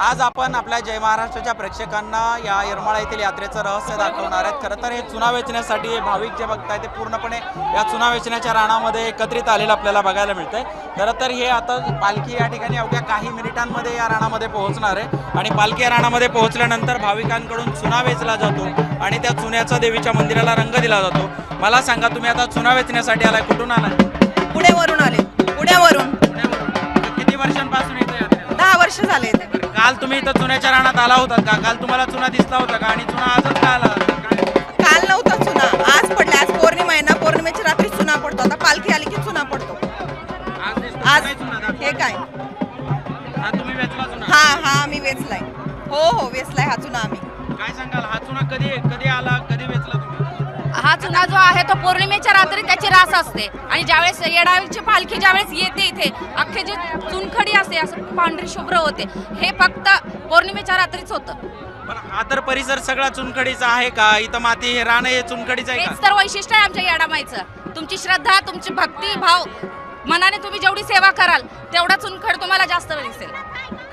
आज आपण आपल्या जय महाराष्ट्राच्या प्रेक्षकांना या येरमाळा येथील यात्रेचं रहस्य दाखवणार आहेत। खरं तर हे चुना वेचण्यासाठी भाविक जे बघताय ते पूर्णपणे या चुना वेचण्याच्या राणामध्ये एकत्रित आलेलं आपल्याला बघायला मिळतंय। खरं तर हे आता पालखी या ठिकाणी अवघ्या काही मिनिटांमध्ये या राणामध्ये पोहोचणार आहे आणि पालखी या राणामध्ये पोहोचल्यानंतर भाविकांकडून चुना वेचला जातो आणि त्या चुन्याचा देवीच्या मंदिराला रंग दिला जातो। मला सांगा, तुम्ही आता चुना वेचण्यासाठी आलाय, कुठून आलाय? पुण्यावरून आले। पुण्यावरून किती वर्षांपासून इथे यात्रेला? 10 वर्ष झाले। काल तुम्ही इथं चुन्याच्या रानात आला होता का? काल तुम्हाला चुना दिसला होता का? आणि चुना आजच का आला? काल नव्हता चुना, आज पडला। आज पौर्णिमा आहे ना, पौर्णिमेची रात्री चुना पडतो। आता पालखी आली की चुना पडतो। आज हे काय? हा तुम्ही वेचला चुना? हा मी वेचलाय। हो वेचलाय हा चुना आम्ही। काय सांगाल, हा चुना कधी आला, कधी वेचला तुम्ही? हा चुना जो आहे तो पौर्णिमेच्या रात्री त्याची रास असते आणि ज्यावेळेस येडावीची पालखी ज्यावेळेस येते इथे अख्खे जे चुनखडी असते असं पांढरी शुभ्र होते, हे फक्त पौर्णिमेच्या रात्रीच होतं। पण हा तर परिसर सगळा चुनखडीचा आहे का? इथं माती हे रान हे चुनखडीचं आहे हेच का? तर वैशिष्ट्य आहे आमच्या येडामाईचं। तुमची श्रद्धा, तुमची भक्ती भाव मनाने तुम्ही जेवढी सेवा कराल तेवढा चुनखड तुम्हाला जास्त दिसेल।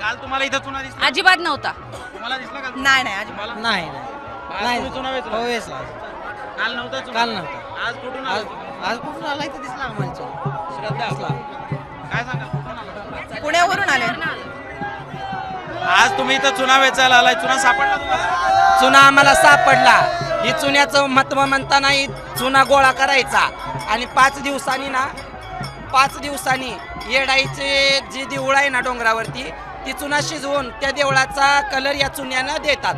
काल तुम्हाला इथं चुना दिसला? अजिबात नव्हता। तुम्हाला दिसला का? नाही अजिबात नाही आज तुम्ही चुना वेचला? हो वेचला। काल नव्हता चुना? काल नव्हता। आज कुठून आज आला? आज कुठून आलाय तर दिसला आम्हाला चुना। श्रद्धा असला. काय सांगाल, कुठून आला? पुण्यावरून आले। आज तुम्ही इथं चुना वेचायला आलाय, चुना सापडला तुम्हाला? चुना आम्हाला सापडला। ही चुन्याचं महत्व म्हणताना ही चुना गोळा करायचा आणि 5 दिवसांनी येडाईचे जी देऊळ आहे ना डोंगरावरती, ती चुना शिजवून त्या देवळाचा कलर या चुन्यानं देतात।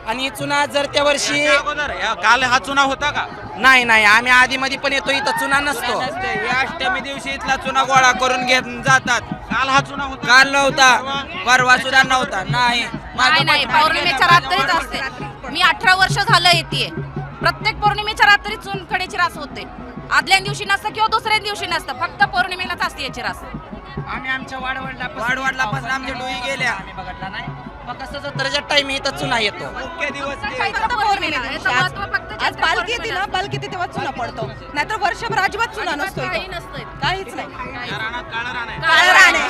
आणि चुना जर त्या वर्षी याच्या अगोदर काल हा चुना होता का? नाही आम्ही आधी मध्ये पण येतो, इथं चुना नसतो। या अष्टमी दिवशी इथला चुना गोळा करून घेत जातात। काल हा चुना होता? काल नव्हता, परवा सुद्धा नव्हता। नाही नाही पौर्णिमेच्या रात्रीच असते। मी 18 वर्ष झालं येते। प्रत्येक पौर्णिमेच्या रात्री चुनखडीची रास होते। आदल्या दिवशी नसतं किंवा दुसऱ्या दिवशी नसतं, फक्त पौर्णिमेलाच असते याची रास। आम्ही आमच्या वाढवडलापासून आमच्या डोई गेल्या। आम्ही बघितला नाही, फक्त जत्रेच्या टाइम इथं चुना येतो। मुख्य दिवस फक्त पौर्णिमेला याचं महत्त्व फक्त आज चैत्र पालखी येते ना, पौर्णिमेला. पालखी येते तेव्हा चुना पडतो, नाहीतर वर्षभर अजिबात चुना नसतो काही इथं। नसतंय। काहीच नाही। या रानात काळा रान आहे. काळं रान आहे।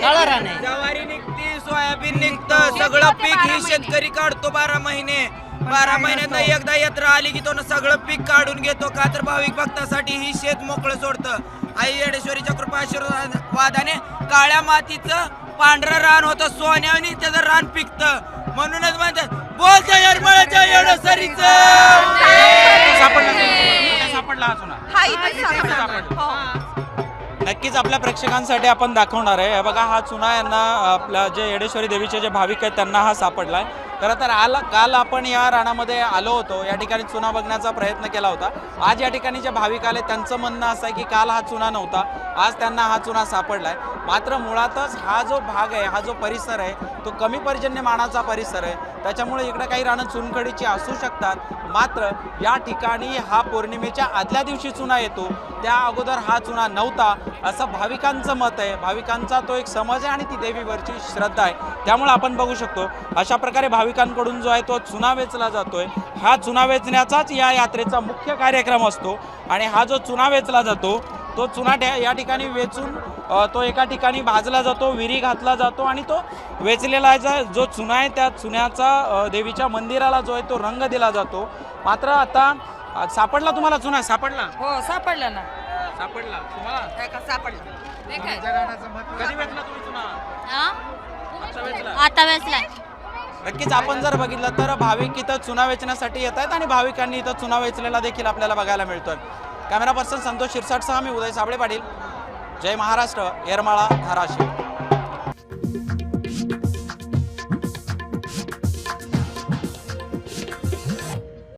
काळं रान आहे। ज्वारी निघते, सोयाबीन निघतं, सगळं पीक ही शेतकरी काढतो 12 महिने। 12 महिन्यात एकदा यात्रा आली की तो सगळं पीक काढून घेतो, का तर भाविक भक्तासाठी ही शेत मोकळं सोडतं। आई येडेश्वरीच्या कृपा आशीर्वादाने काळ्या मातीचं पांढरं रान होतं, सोन्याने त्याचं रान पिकतं। म्हणूनच म्हणतात बोलच्या येरमाळ्याच्या येडेश्वरीचं। सापडला हा चुना? हा इथेच सापडला। हो नक्कीच आपल्या प्रेक्षकांसाठी आपण दाखवणार आहे। हे बघा, हा चुना यांना आपल्या जे येडेश्वरी देवीचे जे भाविक आहेत त्यांना हा सापडलाय। खरं तर काल आपण या रानामध्ये आलो होतो, या ठिकाणी चुना बघण्याचा प्रयत्न केला होता। आज या ठिकाणी जे भाविक आले त्यांचं म्हणणं असं आहे की काल हा चुना नव्हता, आज त्यांना हा चुना सापडलाय। मात्र मुळातच हा जो भाग आहे, हा जो परिसर आहे, तो कमी पर्जन्यमानाचा परिसर आहे, त्याच्यामुळे इकडे काही रानं चुनखडीची असू शकतात। मात्र या ठिकाणी हा पौर्णिमेच्या आदल्या दिवशी चुना येतो, त्या अगोदर हा चुना नव्हता असं भाविकांचं मत आहे। भाविकांचा तो एक समज आहे आणि ती देवीवरची श्रद्धा आहे। त्यामुळे आपण बघू शकतो अशा प्रकारे भाविकांकडून जो आहे तो चुना वेचला जातोय। हा चुना वेचण्याचाच या यात्रेचा मुख्य कार्यक्रम असतो आणि हा जो चुना वेचला जातो तो चुना या ठिकाणी वेचून तो एका ठिकाणी भाजला जातो, विहिरी घातला जातो आणि तो वेचलेला जो चुना आहे त्या चुन्याचा देवीच्या मंदिराला जो आहे तो रंग दिला जातो। मात्र आता सापडला तुम्हाला चुना? सापडला? हो सापडलं ना। सापडला तुम्हाला? सापडला। हे काय? कधी वेचला तुम्ही चुना? हा? आता वेचला? आता वेचलाय। नक्कीच आपण जर बघितलं तर भाविक इथं चुना वेचण्यासाठी येत आहेत आणि भाविकांनी इथं चुना वेचलेला देखील आपल्याला बघायला मिळतोय। कॅमेरा पर्सन संतोष शिरसाटसह मी उदय साबळे पाटील, जय महाराष्ट्र, येरमाळा, धाराशिव।